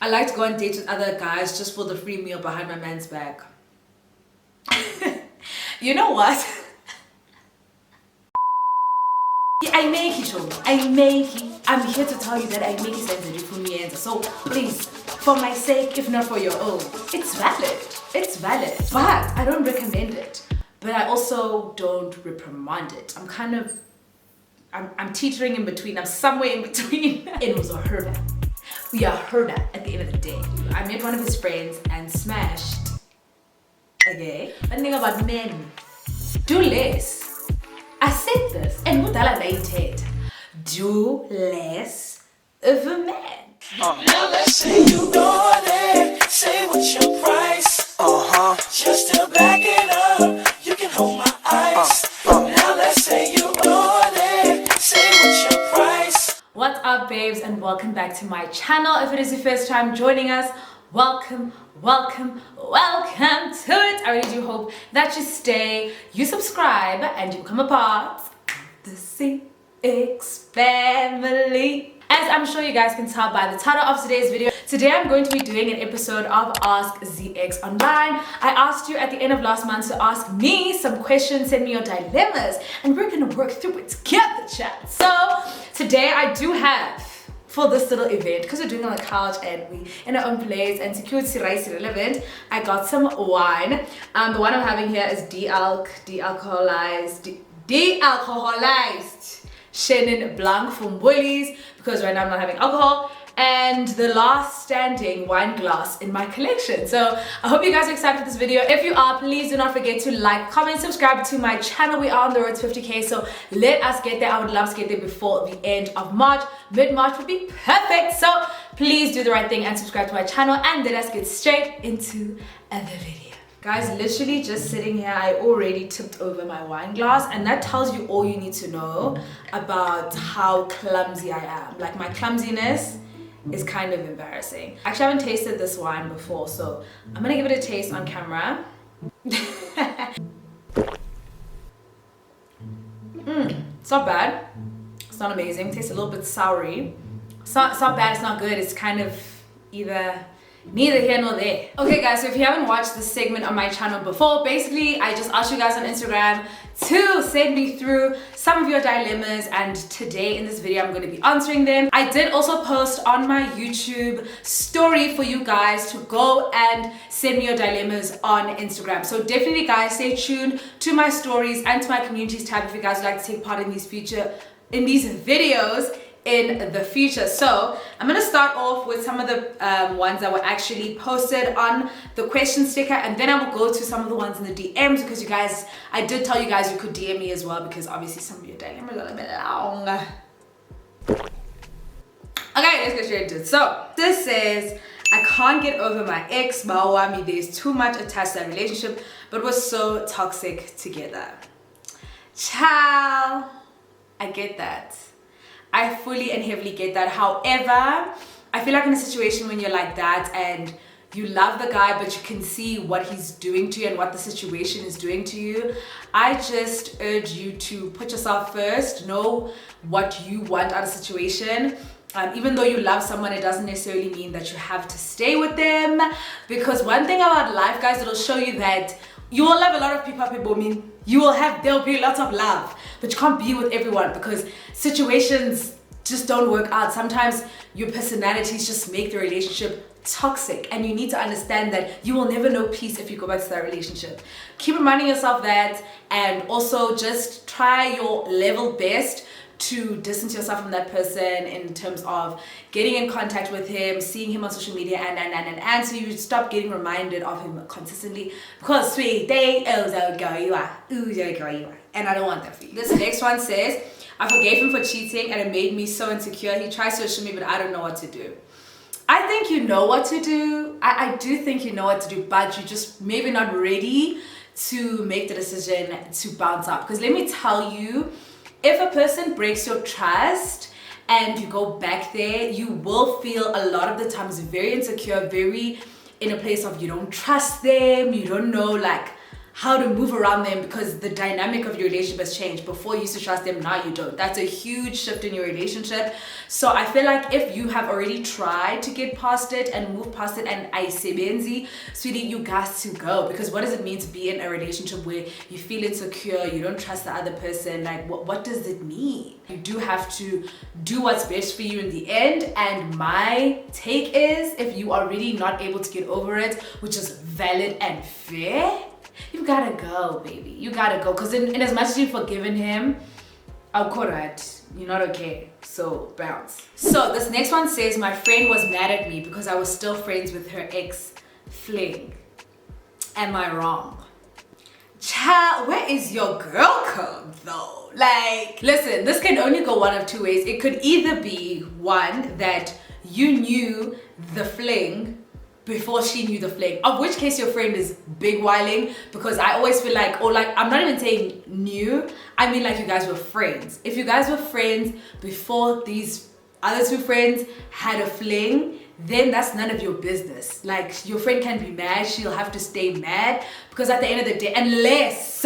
I like to go on dates with other guys just for the free meal behind my man's back. You know what? I make it, I'm here to tell you that I make it sensitive for me. So please, for my sake, if not for your own, it's valid. It's valid. But I don't recommend it. But I also don't reprimand it. I'm teetering in between. I'm somewhere in between. It was a herder. We are herder at the end of the day. I met one of his friends and smashed. Okay? One thing about men. Do less. I said this, and what I said, do less of a man. Now let's say you got it. Say what's your price? Just to back it up, you can hold my eyes. Now let's say you got it. Say what's your price? What's up, babes, and welcome back to my channel. If it is your first time joining us, welcome to it. I really do hope that you stay, you subscribe, and you become a part of the ZeeX family. As I'm sure you guys can tell by the title of today's video, today I'm going to be doing an episode of Ask ZeeXOnline. I asked you at the end of last month to ask me some questions, send me your dilemmas, and we're gonna work through it together, chat. So today I do have, for this little event, because we're doing it on the couch and we in our own place and security rights relevant, I got some wine. The one I'm having here is de-alcoholized Chenin Blanc from Woolies, because right now I'm not having alcohol, and the last standing wine glass in my collection. So I hope you guys are excited for this video. If you are, please do not forget to like, comment, subscribe to my channel. We are on the road to 50k, so let us get there. I would love to get there before the end of March. Mid-March would be perfect, so please do the right thing and subscribe to my channel, and let us get straight into the video. Guys, literally just sitting here, I already tipped over my wine glass, and that tells you all you need to know about how clumsy I am. Like, my clumsiness is kind of embarrassing. Actually, I haven't tasted this wine before, so I'm gonna give it a taste on camera. It's not bad. It's not amazing. It tastes a little bit soury. It's not bad, it's not good. It's kind of neither here nor there. Okay guys, so if you haven't watched this segment on my channel before, basically I just asked you guys on Instagram to send me through some of your dilemmas, and today in this video I'm going to be answering them. I did also post on my YouTube story for you guys to go and send me your dilemmas on Instagram. So definitely guys, stay tuned to my stories and to my communities tab if you guys would like to take part in these videos in the future. So I'm gonna start off with some of the ones that were actually posted on the question sticker, and then I will go to some of the ones in the DMs, because you guys, I did tell you guys you could DM me as well, because obviously some of your dilemmas are a bit long. Okay, let's get straight into it. So this says, I can't get over my ex, Mawami. There's too much attached to that relationship, but we're so toxic together. Ciao. I get that. I fully and heavily get that. However, I feel like in a situation when you're like that and you love the guy, but you can see what he's doing to you and what the situation is doing to you, I just urge you to put yourself first, know what you want out of the situation. Even though you love someone, it doesn't necessarily mean that you have to stay with them, because one thing about life, guys, it'll show you that you will love a lot of people. There'll be lots of love, but you can't be with everyone because situations just don't work out. Sometimes your personalities just make the relationship toxic, and you need to understand that you will never know peace if you go back to that relationship. Keep reminding yourself that, and also just try your level best to distance yourself from that person in terms of getting in contact with him, seeing him on social media, and so you stop getting reminded of him consistently, because sweet day, and I don't want that for you. This next one says, I forgave him for cheating and it made me so insecure. He tries to assure me, but I don't know what to do. I think you know what to do. I do think you know what to do, but you're just maybe not ready to make the decision to bounce out. Because let me tell you, if a person breaks your trust and you go back there, you will feel a lot of the times very insecure, very in a place of you don't trust them, you don't know like how to move around them because the dynamic of your relationship has changed. Before you used to trust them, now you don't. That's a huge shift in your relationship. So I feel like if you have already tried to get past it and move past it and aisebenzi, sweetie, you got to go. Because what does it mean to be in a relationship where you feel insecure, you don't trust the other person? Like, what does it mean? You do have to do what's best for you in the end. And my take is, if you are really not able to get over it, which is valid and fair, you gotta go, baby. You gotta go. Because in as much as you've forgiven him, you're not okay. So bounce. So this next one says, my friend was mad at me because I was still friends with her ex-fling. Am I wrong? Child, where is your girl code though? Like, listen, this can only go one of two ways. It could either be one, that you knew the fling before she knew the fling, of which case your friend is big whiling, because I always feel like, or like, I'm not even saying knew, I mean like you guys were friends. If you guys were friends before these other two friends had a fling, then that's none of your business. Like, your friend can be mad, she'll have to stay mad, because at the end of the day, unless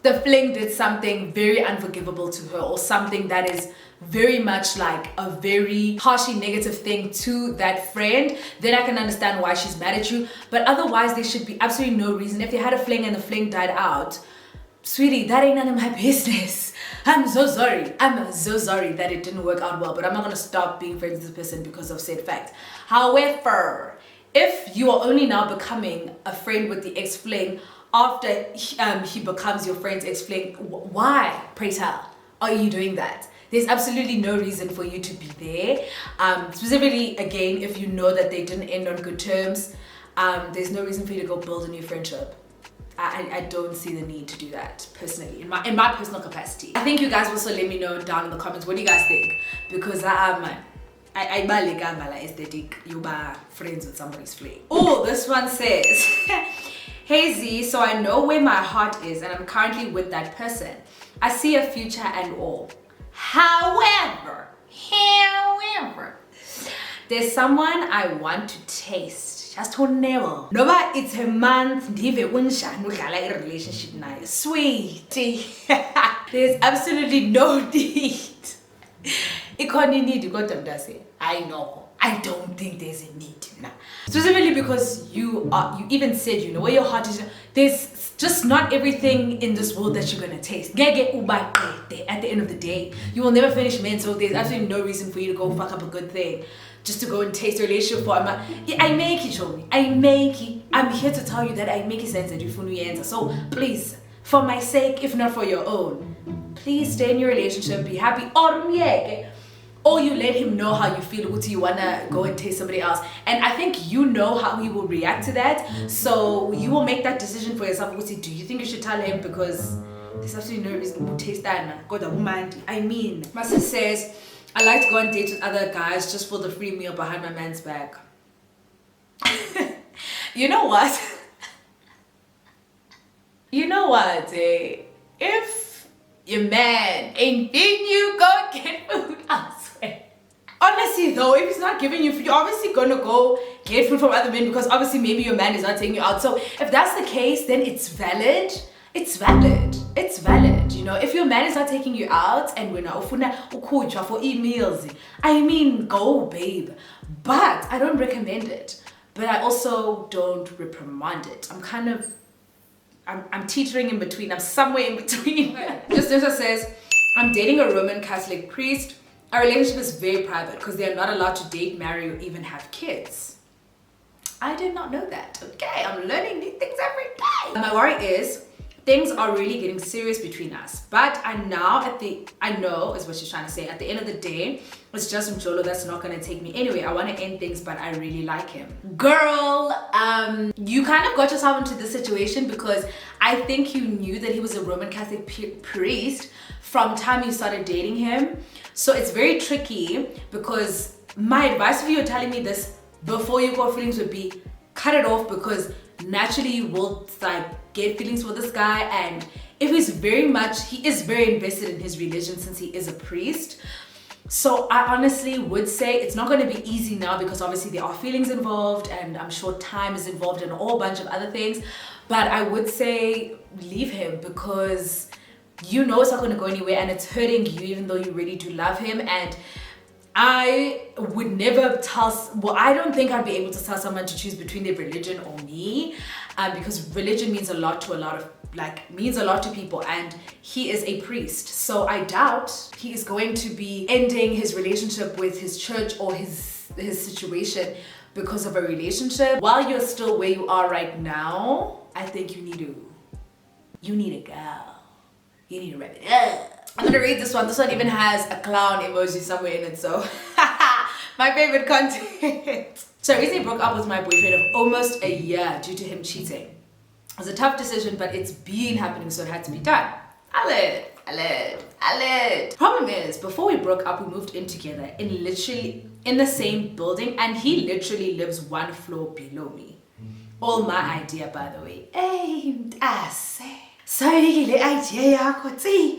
the fling did something very unforgivable to her, or something that is very much like a very harshly negative thing to that friend, then I can understand why she's mad at you. But otherwise, there should be absolutely no reason. If they had a fling and the fling died out, sweetie, that ain't none of my business. I'm so sorry. I'm so sorry that it didn't work out well, but I'm not gonna stop being friends with this person because of said fact. However, if you are only now becoming a friend with the ex-fling after he becomes your friend's ex-fling, why, pray tell, are you doing that? There's absolutely no reason for you to be there. Specifically, again, if you know that they didn't end on good terms, there's no reason for you to go build a new friendship. I don't see the need to do that personally, in my personal capacity. I think you guys also let me know down in the comments, what do you guys think? Because I aesthetic, you are friends with somebody's fling. Oh, this one says, hey Z, so I know where my heart is and I'm currently with that person. I see a future and all. However, there's someone I want to taste, just to never. Noma, it's a month, ndive unjani udlala a relationship nayo. Sweetie, there's absolutely no need. Ikhona need kodwa mntase. I know. I don't think there's a need now. Specifically because you even said, you know, where your heart is. There's just not everything in this world that you're gonna taste. At the end of the day, you will never finish men, so there's absolutely no reason for you to go fuck up a good thing just to go and taste a relationship for I make it, Johnny. I make it. I'm here to tell you that I make it sense that you answer. So please, for my sake, if not for your own, please stay in your relationship, be happy. Or you let him know how you feel, what you wanna go and taste somebody else. And I think you know how he will react to that. So you will make that decision for yourself. Do you think you should tell him? Because there's absolutely no reason to taste that. I mean, my sister says, I like to go on dates with other guys just for the free meal behind my man's back. You know what? You know what, eh? If your man ain't feeding you, go get food elsewhere. Honestly though, if he's not giving you food, you're obviously gonna go get food from other men, because obviously maybe your man is not taking you out. So if that's the case, then it's valid. It's valid. It's valid. You know, if your man is not taking you out and we're not for e-meals, I mean, go babe. But I don't recommend it. But I also don't reprimand it. I'm teetering in between. I'm somewhere in between. Just says, I'm dating a Roman Catholic priest. Our relationship is very private because they are not allowed to date, marry, or even have kids. I did not know that. Okay, I'm learning new things every day. My worry is things are really getting serious between us. But I know is what she's trying to say. At the end of the day, it's just Mjolo that's not gonna take me anyway. I want to end things, but I really like him. Girl, you kind of got yourself into this situation because I think you knew that he was a Roman Catholic priest from time you started dating him. So it's very tricky, because my advice if you were telling me this before you got feelings would be cut it off, because naturally you will like get feelings for this guy, and if he is very invested in his religion since he is a priest, So I honestly would say it's not going to be easy now because obviously there are feelings involved and I'm sure time is involved and a whole bunch of other things. But I would say leave him because you know it's not going to go anywhere and it's hurting you even though you really do love him. And I would never I don't think I'd be able to tell someone to choose between their religion or me, because religion means a lot to people, and he is a priest. So I doubt he is going to be ending his relationship with his church or his situation because of a relationship. While you're still where you are right now, I think you need a girl. You need to wrap it up. I'm gonna read this one. This one even has a clown emoji somewhere in it, so my favorite content. So I recently broke up with my boyfriend of almost a year due to him cheating. It was a tough decision, but it's been happening, so it had to be done. I lived. Problem is, before we broke up, we moved in together in the same building, and he literally lives one floor below me. All my idea, by the way.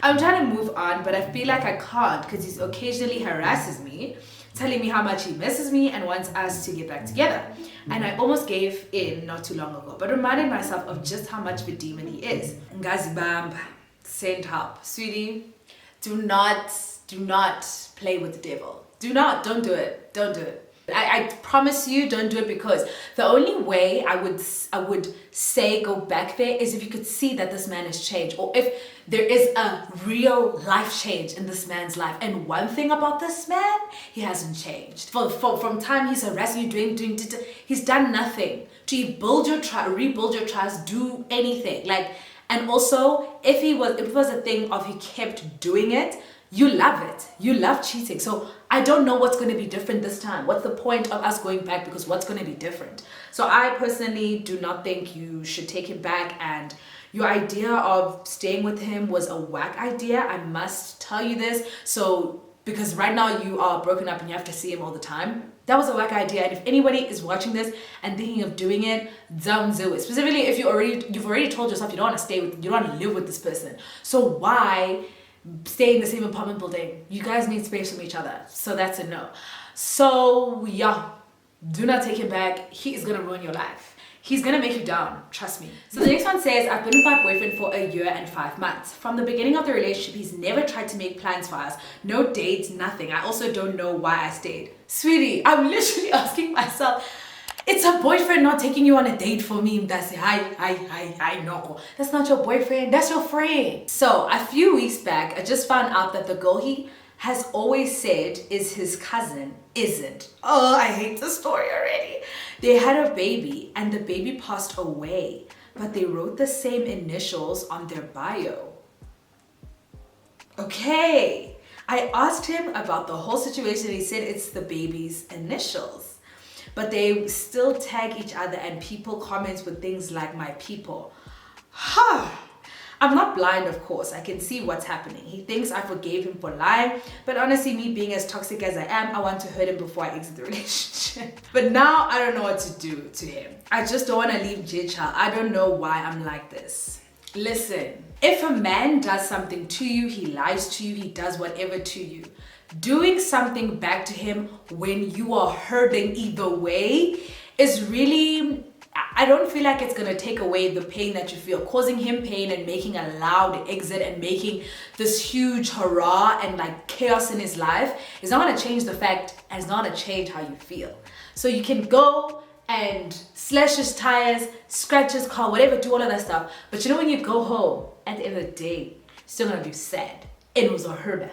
I'm trying to move on, but I feel like I can't because he occasionally harasses me, telling me how much he misses me and wants us to get back together. And I almost gave in not too long ago, but reminded myself of just how much of a demon he is. Ngazibamba, send help. Sweetie, do not play with the devil. Don't do it. I promise you, don't do it, because the only way I would say go back there is if you could see that this man has changed, or if there is a real life change in this man's life. And one thing about this man, he hasn't changed. From time he's harassing you, he's done nothing to rebuild your trust, do anything. And also, if it was a thing of he kept doing it, you love it. You love cheating. So I don't know what's going to be different this time. What's the point of us going back? Because what's going to be different? So I personally do not think you should take him back. And your idea of staying with him was a whack idea. I must tell you this. So because right now you are broken up and you have to see him all the time. That was a whack idea. And if anybody is watching this and thinking of doing it, don't do it. Specifically if you've already told yourself you don't want to live with this person. So why stay in the same apartment building? You guys need space from each other. So that's a no. So yeah, do not take him back. He is gonna ruin your life. He's gonna make you down, trust me. So the next one says, I've been with my boyfriend for a year and 5 months. From the beginning of the relationship, he's never tried to make plans for us. No dates, nothing. I also don't know why I stayed. Sweetie, I'm literally asking myself, it's a boyfriend not taking you on a date for me. That's it. I know. That's not your boyfriend. That's your friend. So a few weeks back, I just found out that the girl he has always said is his cousin isn't. Oh, I hate the story already. They had a baby and the baby passed away, but they wrote the same initials on their bio. Okay. I asked him about the whole situation. He said it's the baby's initials. But they still tag each other and people comment with things like my people. I'm not blind, of course. I can see what's happening. He thinks I forgave him for lying, but honestly, me being as toxic as I am, I want to hurt him before I exit the relationship. But now I don't know what to do to him. I just don't want to leave J-Child. I don't know why I'm like this. Listen, if a man does something to you, he lies to you, he does whatever to you, doing something back to him when you are hurting either way is really, I don't feel like it's gonna take away the pain that you feel. Causing him pain and making a loud exit and making this huge hurrah and like chaos in his life is not gonna change the fact, and it's not gonna change how you feel. So you can go and slash his tires, scratch his car, whatever, do all of that stuff. But you know, when you go home at the end of the day, you're still gonna be sad. It was a hurter.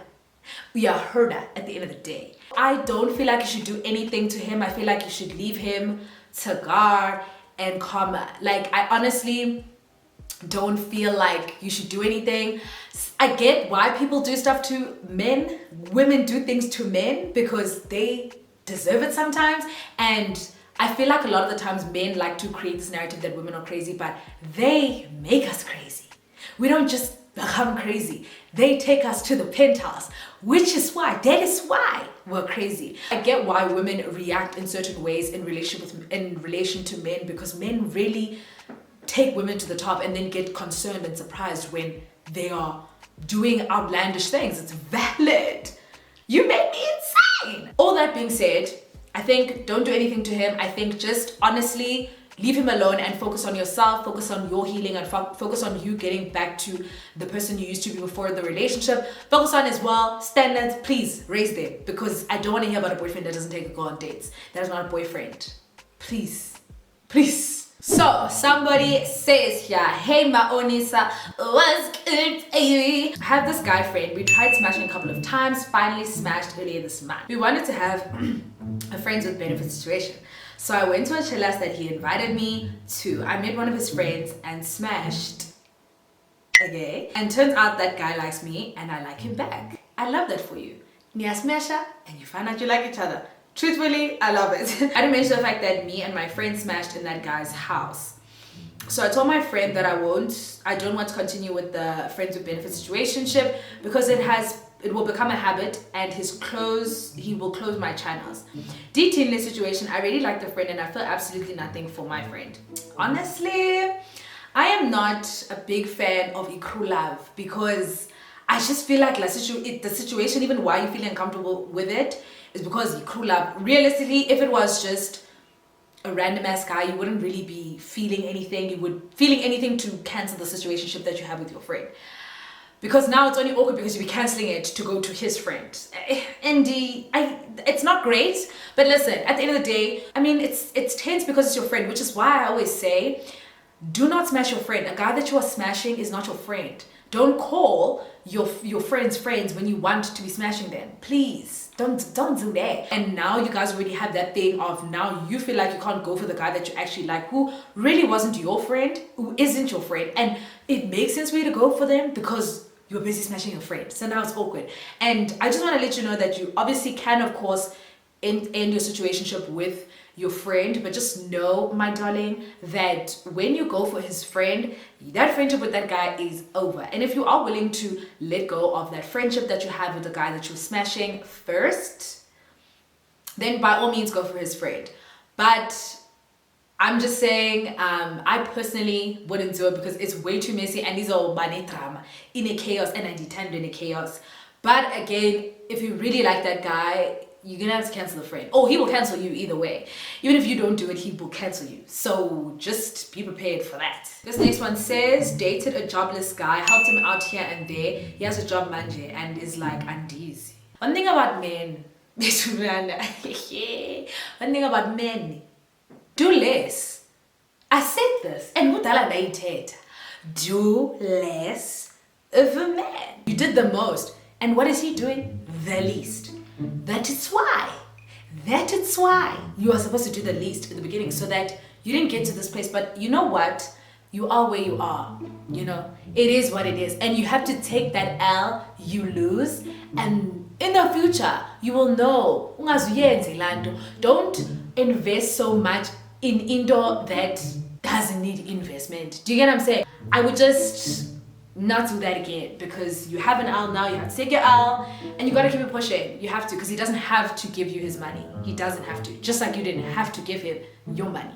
We are hurt at the end of the day. I don't feel like you should do anything to him. I feel like you should leave him to God and karma. Like, I honestly don't feel like you should do anything. I get why people do stuff to men. Women do things to men because they deserve it sometimes. And I feel like a lot of the times men like to create this narrative that women are crazy, but they make us crazy. We don't just become crazy. They take us to the penthouse, that is why we're crazy. I get why women react in certain ways in relation to men, because men really take women to the top and then get concerned and surprised when they are doing outlandish things. It's valid. You made me insane. All that being said, I think don't do anything to him. I think just honestly leave him alone and focus on yourself, focus on your healing, and focus on you getting back to the person you used to be before the relationship. Focus on as well standards, please raise them, because I don't want to hear about a boyfriend that doesn't take a girl on dates. That is not a boyfriend. Please, please. So somebody says here, hey Maonisa, what's good baby? I have this guy friend. We tried smashing a couple of times, finally smashed earlier this month. We wanted to have a friends with benefits situation. So I went to a Chile that he invited me to. I met one of his friends and smashed. Okay. And turns out that guy likes me and I like him back. I love that for you. Nia smasher and you find out you like each other. Truthfully, I love it. I didn't mention the fact that me and my friend smashed in that guy's house. So I told my friend that I don't want to continue with the friends with benefits situationship because it will become a habit and he will close my channels. DT in this situation, I really like the friend and I feel absolutely nothing for my friend. Honestly, I am not a big fan of ikru love because I just feel like the situation, even why you feel uncomfortable with it, is because ikru love. Realistically, if it was just a random ass guy, you wouldn't really be feeling anything. You would feeling anything to cancel the situationship that you have with your friend. Because now it's only awkward because you'll be cancelling it to go to his friend. And it's not great, but listen, at the end of the day, I mean, it's tense because it's your friend, which is why I always say, do not smash your friend. A guy that you are smashing is not your friend. Don't call your friends friends when you want to be smashing them. Please, don't do that. And now you guys already have that thing of now you feel like you can't go for the guy that you actually like, who really wasn't your friend, who isn't your friend. And it makes sense for you to go for them because you're busy smashing your friend. So now it's awkward. And I just want to let you know that you obviously can, of course, end your situationship with your friend, but just know, my darling, that when you go for his friend, that friendship with that guy is over. And if you are willing to let go of that friendship that you have with the guy that you're smashing first, then by all means go for his friend. But I'm just saying, I personally wouldn't do it because it's way too messy and these are money drama in a chaos and I detend in a chaos. But again, if you really like that guy, you're gonna have to cancel the friend. Oh, he will cancel you either way. Even if you don't do it, he will cancel you. So just be prepared for that. This next one says, dated a jobless guy, helped him out here and there. He has a job manje and is like undies. One thing about men, one thing about men, do less. I said this, and what I made do less of a man. You did the most, and what is he doing? The least. That is why you are supposed to do the least in the beginning so that you didn't get to this place. But you know what? You are where you are. You know, it is what it is, and you have to take that L you lose, and in the future you will know. Don't invest so much in indoor that doesn't need investment. Do you get what I'm saying? I would just not do that again because you have an L now, you have to take your L and you gotta keep it pushing. You have to, because he doesn't have to give you his money. He doesn't have to, just like you didn't have to give him your money.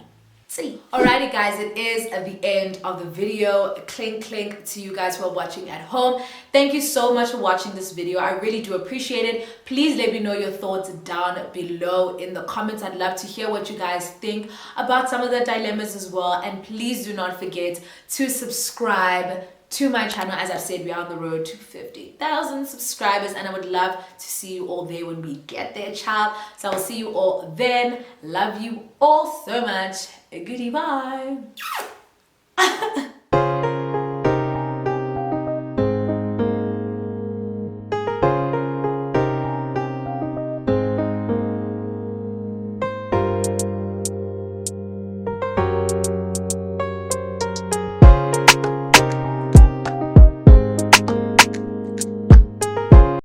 See. Alrighty guys, it is at the end of the video. Clink clink to you guys who are watching at home. Thank you so much for watching this video. I really do appreciate it. Please let me know your thoughts down below in the comments. I'd love to hear what you guys think about some of the dilemmas as well. And please do not forget to subscribe to my channel. As I've said, we are on the road to 50,000 subscribers and I would love to see you all there when we get there, child. So I will see you all then. Love you all so much. Goodie, bye.